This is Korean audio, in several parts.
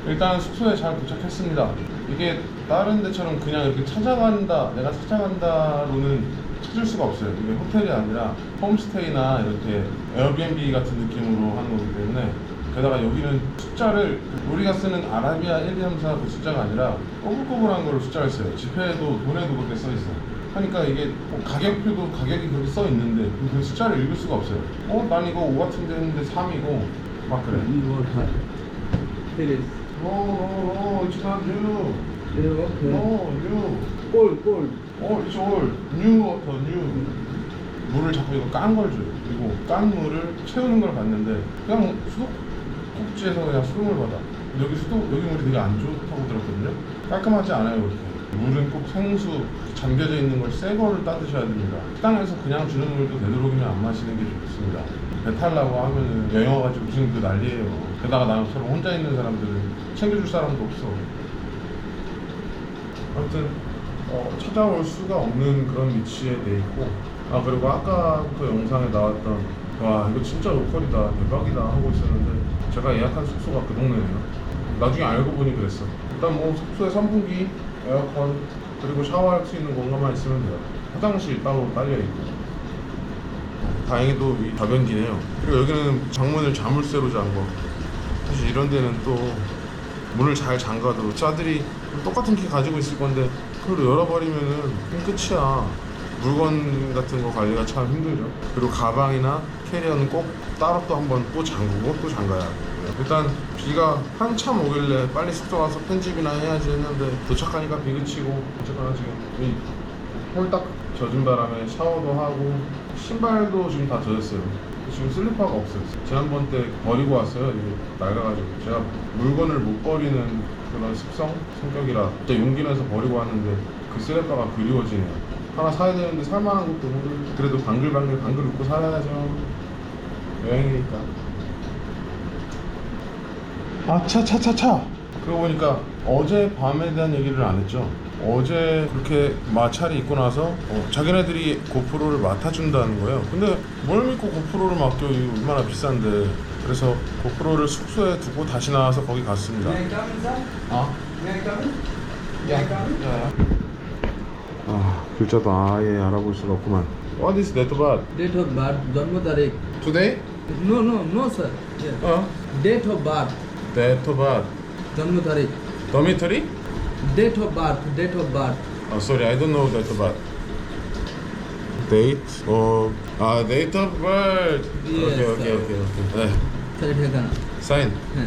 일단 숙소에 잘 도착했습니다. 이게 다른 데처럼 그냥 이렇게 찾아간다, 내가 찾아간다로는 찾을 수가 없어요. 이게 호텔이 아니라 홈스테이나 이렇게 에어비앤비 같은 느낌으로 하는 거기 때문에, 게다가 여기는 숫자를 우리가 쓰는 아라비아 123 그 숫자가 아니라 꼬불꼬불한 걸로 숫자를 써요. 지폐에도 돈에도 그렇게 써 있어요. 그러니까 이게 가격표도 가격이 그렇게 써 있는데 그 숫자를 읽을 수가 없어요. 난 이거 5 같은데 했는데 3이고 막 그래. It's not new. new. It's old. new. 물을 자꾸 이거 깐 걸 줘요. 그리고 깐 물을 채우는 걸 봤는데 그냥 수도꼭지에서 그냥 수돗물 받아. 여기 물이 되게 안 좋다고 들었거든요. 깔끔하지 않아요, 이렇게. 물은 꼭 생수 잠겨져 있는 걸 새 거를 따드셔야 됩니다. 식당에서 그냥 주는 물도 되도록이면 안 마시는 게 좋습니다. 배탈 나고 하면은 여행 와가지고 무슨 그 난리예요. 게다가 나처럼 혼자 있는 사람들은 챙겨줄 사람도 없어. 아무튼 찾아올 수가 없는 그런 위치에 돼 있고, 그리고 아까부터 영상에 나왔던 와 이거 진짜 로컬이다, 대박이다 하고 있었는데 제가 예약한 숙소가 그 동네네요. 나중에 알고 보니 그랬어. 일단 뭐 숙소에 선풍기, 에어컨, 그리고 샤워할 수 있는 공간만 있으면 돼요. 화장실 따로 딸려있고, 다행히도 이 다변기네요. 그리고 여기는 창문을 자물쇠로 잠궈. 사실 이런 데는 또 문을 잘 잠가도 차들이 똑같은 키 가지고 있을 건데 그걸 열어버리면은 끝이야. 물건 같은 거 관리가 참 힘들죠. 그리고 가방이나 캐리어는 꼭 따로 또 한번 또 잠그고 또 잠가야 해요. 일단 비가 한참 오길래 빨리 숙소 가서 편집이나 해야지 했는데 도착하니까 비 그치고, 어쨌거나 지금 이 홀딱 젖은 바람에 샤워도 하고 신발도 지금 다 젖었어요. 지금 슬리퍼가 없어요. 지난번 때 버리고 왔어요. 이게 낡아가지고. 제가 물건을 못 버리는 그런 성격이라 진짜 용기 내서 버리고 왔는데 그 슬리퍼가 그리워지네요. 하나 사야 되는데 살만한 것도 모르고, 그래도 방글방글 입고 살아야죠. 여행이니까. 차차차차. 그러고 보니까 어제 밤에 대한 얘기를 안 했죠. 어제 그렇게 마찰이 있고 나서 자기네들이 고프로를 맡아준다는 거예요. 근데 뭘 믿고 고프로를 맡겨? 이거 얼마나 비싼데. 그래서 고프로를 숙소에 두고 다시 나와서 거기 갔습니다. 글자도 아예 알아볼 수가 없구만. What is date of birth? Date of birth, जन्म तारीख. Today? No sir. Yeah. Date of birth, Date of birth. जन्म तारीख. Dormitory? Date of birth. Sorry, I don't know date of birth. Date of date of birth. Yes, Okay. 네. Certificate. Sign. 네.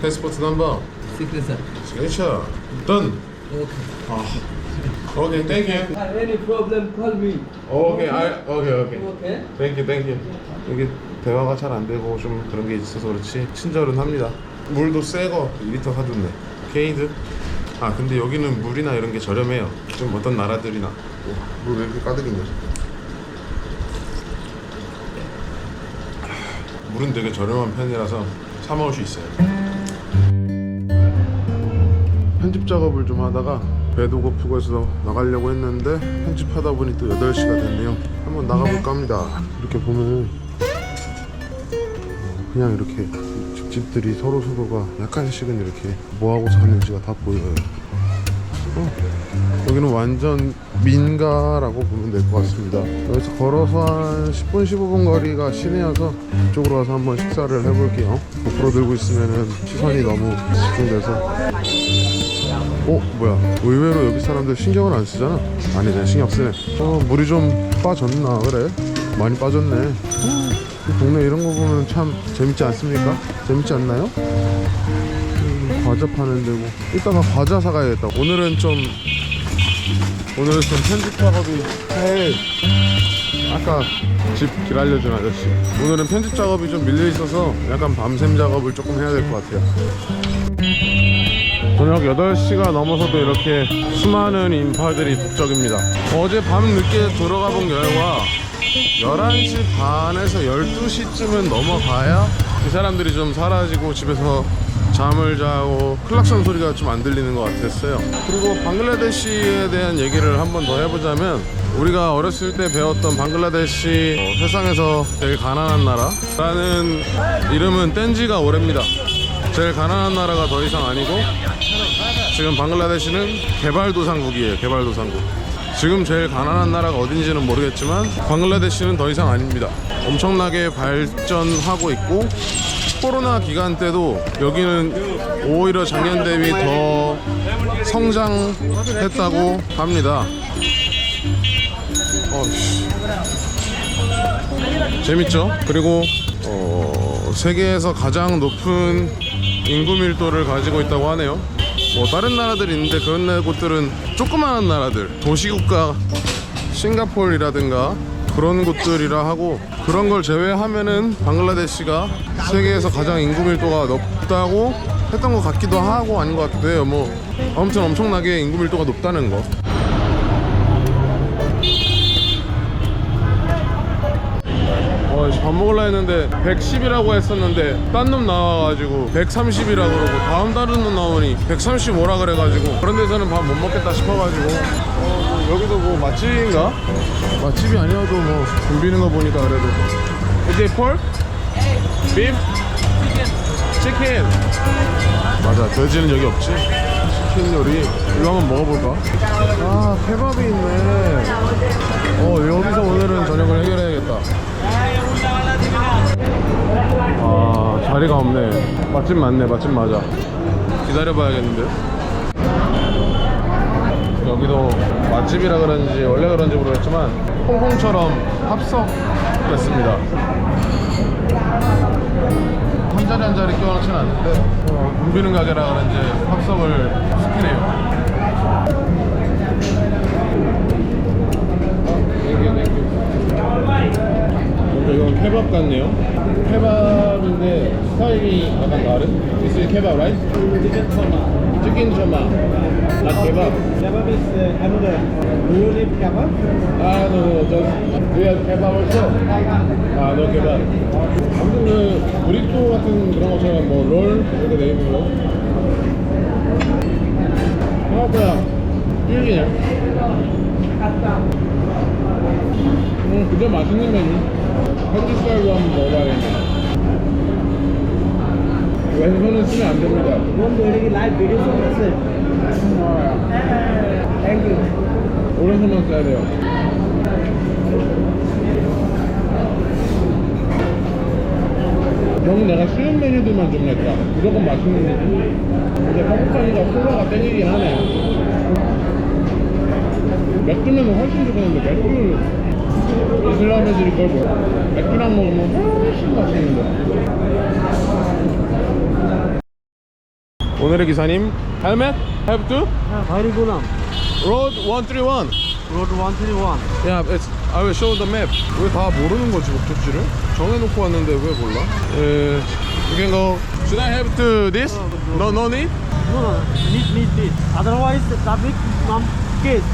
Passport number. Signature. Signature. Done. Okay. Okay, thank you. Any problem, call me. Okay. Okay. Thank you. 여기 대화가 잘 안 되고 좀 그런 게 있어서 그렇지 친절은 합니다. 물도 새거 2리터 사줬네. 케이드. 근데 여기는 물이나 이런 게 저렴해요. 좀 어떤 나라들이나. 물 왜 이렇게 가득인 거지? 물은 되게 저렴한 편이라서 사 먹을 수 있어요. 편집 작업을 좀 하다가 배도 고프고 해서 나가려고 했는데 편집하다 보니 또 8시가 됐네요. 한번 나가볼까 합니다. 이렇게 보면은 그냥 이렇게 집들이 서로가 약간씩은 이렇게 뭐하고 사는지가 다 보여요. 여기는 완전 민가라고 보면 될 것 같습니다. 여기서 걸어서 한 10분 15분 거리가 시내여서 이쪽으로 가서 한번 식사를 해볼게요. 고프로 들고 있으면은 시선이 너무 집중돼서. 뭐야, 의외로 여기 사람들 신경을 안 쓰잖아. 아니네, 신경 쓰네. 물이 좀 빠졌나 그래? 많이 빠졌네. 동네 이런 거 보면 참 재밌지 않습니까? 재밌지 않나요? 과자 파는 데고. 이따가 과자 사가야겠다. 오늘은 좀 편집 작업이 아까 집 길 알려준 아저씨, 오늘은 편집 작업이 좀 밀려 있어서 약간 밤샘 작업을 조금 해야 될 것 같아요. 저녁 8시가 넘어서도 이렇게 수많은 인파들이 북적입니다. 어제 밤 늦게 들어가 본 결과 11시 반에서 12시쯤은 넘어가야 이 사람들이 좀 사라지고 집에서 잠을 자고 클락션 소리가 좀 안 들리는 것 같았어요. 그리고 방글라데시에 대한 얘기를 한 번 더 해보자면, 우리가 어렸을 때 배웠던 방글라데시 세상에서 제일 가난한 나라라는 이름은 뗀지가 오래입니다. 제일 가난한 나라가 더 이상 아니고 지금 방글라데시는 개발도상국이에요. 개발도상국. 지금 제일 가난한 나라가 어딘지는 모르겠지만 방글라데시는 더 이상 아닙니다. 엄청나게 발전하고 있고 코로나 기간 때도 여기는 오히려 작년 대비 더 성장했다고 합니다. 재밌죠? 그리고 세계에서 가장 높은 인구 밀도를 가지고 있다고 하네요. 뭐 다른 나라들이 있는데 그런 곳들은 조그마한 나라들, 도시국가 싱가포르라든가 그런 곳들이라 하고, 그런 걸 제외하면은 방글라데시가 세계에서 가장 인구 밀도가 높다고 했던 것 같기도 하고 아닌 것 같기도 해요. 뭐 아무튼 엄청나게 인구 밀도가 높다는 거. 밥 먹으려 했는데 110이라고 했었는데 딴 놈 나와가지고 130이라고 그러고 다음 다른 놈 나오니 135라 그래가지고 그런 데서는 밥 못 먹겠다 싶어가지고 뭐 여기도 뭐 맛집인가? 맛집이 아니어도 뭐 덤비는 거 보니까 그래도. Is it pork? Beef? Chicken? 맞아, 돼지는 여기 없지. 치킨 요리 이거 한번 먹어볼까? 아, 케밥이 있네. 여기서 오늘은 저녁을 해결해야겠다. 아, 자리가 없네. 맛집 맞네. 맛집 맞아. 기다려봐야겠는데. 여기도 맛집이라 그런지 원래 그런지 모르겠지만 홍콩처럼 합석됐습니다. 한 자리 한 자리 껴놓지는 않는데 붐비는 가게라 그런지 합석을 시키네요. 이건 케밥 같네요. 케밥인데 스타일이 약간 다른? This is kebab, right? Chicken shawarma. Not kebab. Kebab is another. Do you need kebab? No, just do you have kebab also? No kebab. 아무튼 그 브리또 같은 그런 것처럼 뭐 롤 이렇게 돼 있는 거. 생각보다 쫄기네. 진짜 맛있는 메뉴. 현지 스타일로 한번 먹어봐야겠네. 왼손은 쓰면 안 됩니다. Don't do any live video for yourself. Thank you. 오른손만 써야 돼요. 너무 내가 쉬운 메뉴들만 좀 냈다. 무조건 맛있는 메뉴. 이제 한국산이가 콜라가 땡기긴 하네. 맥주면 훨씬 좋겠는데 맥주 이슬람 애들이 그걸 뭐 맥주랑 먹으면 훨씬 맛있는데. 오늘의 기사님 헬멧? Have to? Harigulam. Road 131. Road 131. Yeah, I will show the map. 왜 다 모르는 거지 목적지를? 정해놓고 왔는데 왜 몰라? You can go. Should I have to this? No need? No. Need. Otherwise, the traffic case.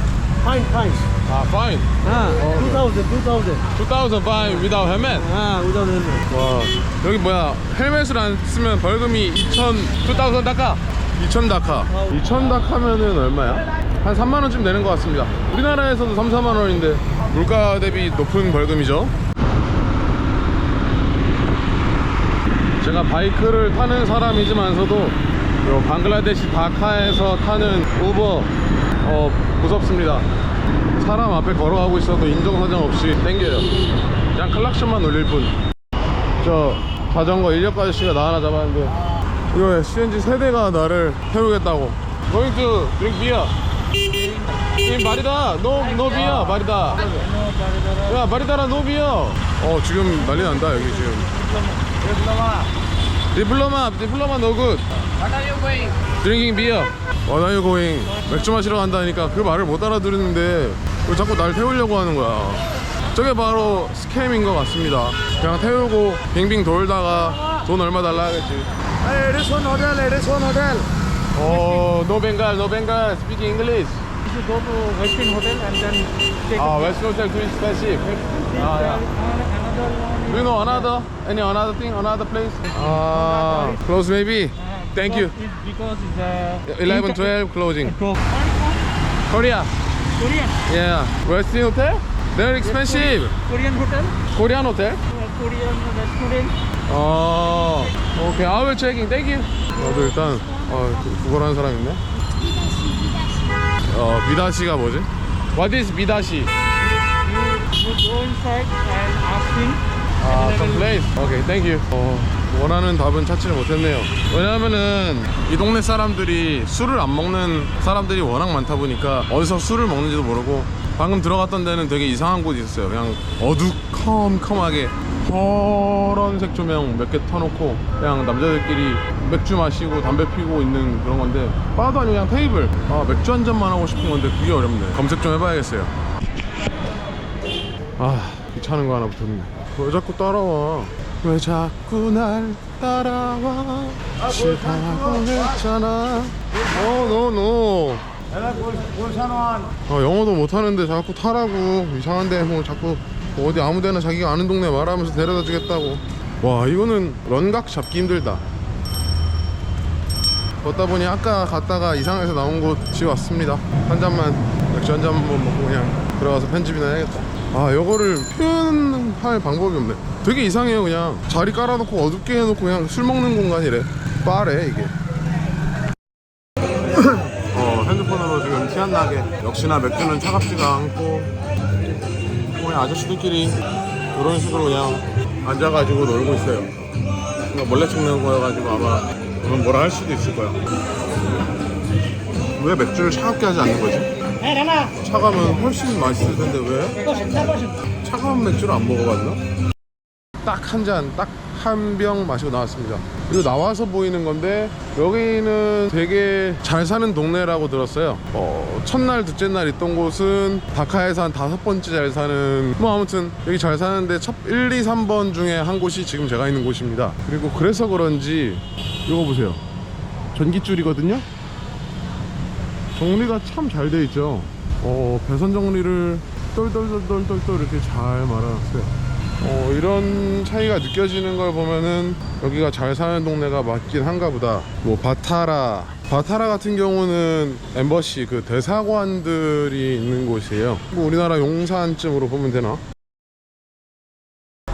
Fine. Fine. 2000. 2000 fine without helmet. Without helmet. 와, 여기 뭐야? 헬멧을 안 쓰면 벌금이 2000 다카. 2000 다카. 2000 다카면은 얼마야? 한 3만 원쯤 되는 것 같습니다. 우리나라에서도 3, 4만 원인데 물가 대비 높은 벌금이죠. 제가 바이크를 타는 사람이지만서도 요 방글라데시 다카에서 타는 우버 무섭습니다. 사람 앞에 걸어가고 있어도 인정사정 없이 땡겨요. 그냥 클락션만 울릴 뿐. 저 자전거 인력 아저씨가 나 하나 잡았는데 이거 CNG 세대가 나를 태우겠다고. Going to drink beer. 이 마리다 no beer 마리다. 야 마리다라 no beer. 지금 난리 난다 여기 지금. 디플로마 no good. What are you going? Drinking beer. What are you going? 맥주 마시러 간다니까 그 말을 못 알아들었는데 왜 자꾸 날 태우려고 하는 거야. 저게 바로 스캠인 것 같습니다. 그냥 태우고 빙빙 돌다가 돈 얼마 달라 하겠지. Hey, it is one hotel. No Bengal. Speak English. You should go to Westin Hotel and then take West Hotel too expensive. Yeah. another one. Do you know another place? Close maybe. Thank you. Because it's 11, 12 closing. Korea. Korean. Yeah. Westin Hotel? They're expensive. Korean hotel. Korean hotel? Korean restaurant. Okay. I will checking. Thank you. 나도 일단 그걸 하는 사람 있네. 미다시가 뭐지? What is 미다시? You go inside and ask him. some place. 오케이, 땡큐. 원하는 답은 찾지를 못했네요. 왜냐하면은 이 동네 사람들이 술을 안 먹는 사람들이 워낙 많다 보니까 어디서 술을 먹는지도 모르고, 방금 들어갔던 데는 되게 이상한 곳이 있었어요. 그냥 어두컴컴하게 파란색 조명 몇 개 터놓고 그냥 남자들끼리 맥주 마시고 담배 피고 있는 그런 건데, 바도 아니고 그냥 테이블. 맥주 한 잔만 하고 싶은 건데 그게 어렵네. 검색 좀 해봐야겠어요. 귀찮은 거 하나 붙었네. 왜 자꾸 따라와? 왜 자꾸 날 따라와? 싫다고 했잖아. 노. 영어도 못하는데 자꾸 타라고. 이상한데 뭐 자꾸 어디 아무데나 자기가 아는 동네 말하면서 데려다 주겠다고. 와, 이거는 런각 잡기 힘들다. 걷다 보니 아까 갔다가 이상해서 나온 곳이 왔습니다. 한 잔만, 맥주 한 잔만 먹고 그냥 들어가서 편집이나 해야겠다. 요거를 표현할 방법이 없네. 되게 이상해요. 그냥 자리 깔아놓고 어둡게 해놓고 그냥 술 먹는 공간이래. 바래 이게. 핸드폰으로 지금 티 안 나게. 역시나 맥주는 차갑지가 않고, 그냥 아저씨들끼리 이런 식으로 그냥 앉아가지고 놀고 있어요. 몰래 찍는 거여가지고 아마 그건 뭐라 할 수도 있을 거야. 왜 맥주를 차갑게 하지 않는 거지? 차가면 훨씬 맛있을 텐데 왜? 차가운 맥주를 안 먹어봤나? 딱 한 잔, 딱 한 병 마시고 나왔습니다. 그리고 나와서 보이는 건데, 여기는 되게 잘 사는 동네라고 들었어요. 첫날, 둘째 날 있던 곳은 다카에서 한 5번째 잘 사는, 뭐 아무튼 여기 잘 사는데 첫 1, 2, 3번 중에 한 곳이 지금 제가 있는 곳입니다. 그리고 그래서 그런지 이거 보세요. 전깃줄이거든요. 정리가 참 잘 돼 있죠. 배선 정리를 똘똘똘똘똘 이렇게 잘 말아놨어요. 이런 차이가 느껴지는 걸 보면은 여기가 잘 사는 동네가 맞긴 한가 보다. 뭐 바타라 같은 경우는 엠버시, 그 대사관들이 있는 곳이에요. 뭐 우리나라 용산쯤으로 보면 되나?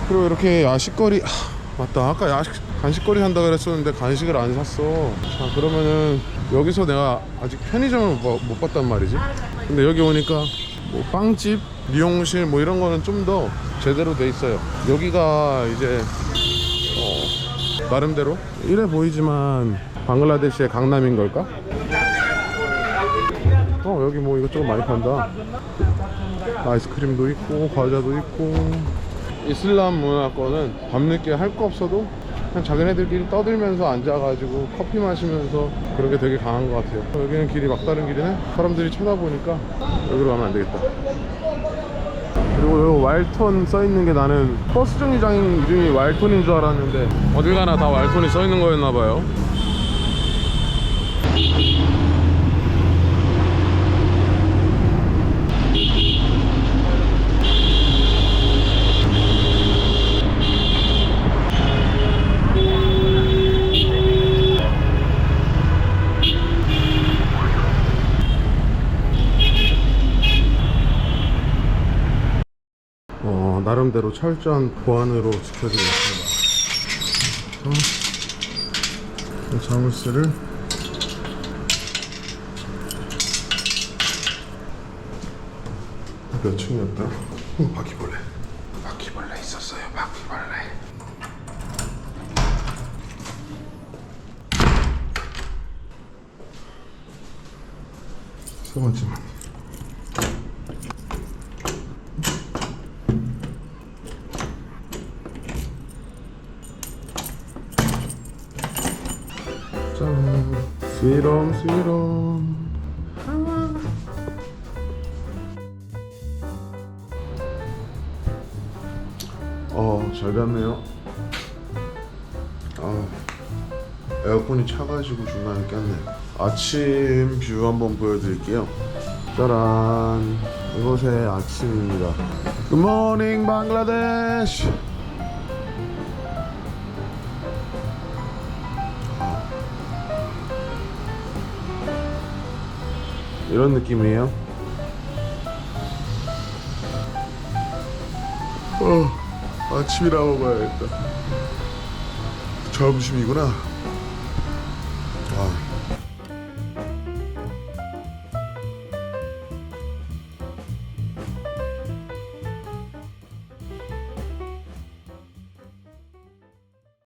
그리고 이렇게 야식거리, 맞다, 아까 간식거리 산다 그랬었는데 간식을 안 샀어. 자, 그러면은 여기서 내가 아직 편의점을 못 봤단 말이지. 근데 여기 오니까 뭐 빵집, 미용실 뭐 이런 거는 좀 더 제대로 돼 있어요. 여기가 이제 나름대로 이래 보이지만 방글라데시의 강남인 걸까? 여기 뭐 이것저것 많이 판다. 아이스크림도 있고 과자도 있고. 이슬람 문화권은 밤늦게 할 거 없어도 그냥 자기네들끼리 떠들면서 앉아가지고 커피 마시면서 그런 게 되게 강한 것 같아요. 여기는 길이 막다른 길이네. 사람들이 쳐다보니까 여기로 가면 안 되겠다. 그리고 요 왈톤 써있는 게, 나는 버스 정류장 이름이 왈톤인 줄 알았는데 어딜 가나 다 왈톤이 써있는 거였나봐요. 나름대로 철저한 보안으로 지켜지고 있습니다. 자물쇠를 몇 층이었다? 바퀴벌레 있었어요. 바퀴벌레. 세 번째만. 스위롬 잘 잤네요. 에어컨이 차가지고 중간에 꼈네. 아침 뷰 한번 보여드릴게요. 짜란, 이곳의 아침입니다. 굿모닝 방글라데시. 이런 느낌이에요. 아침이라고 봐야겠다. 점심이구나. 와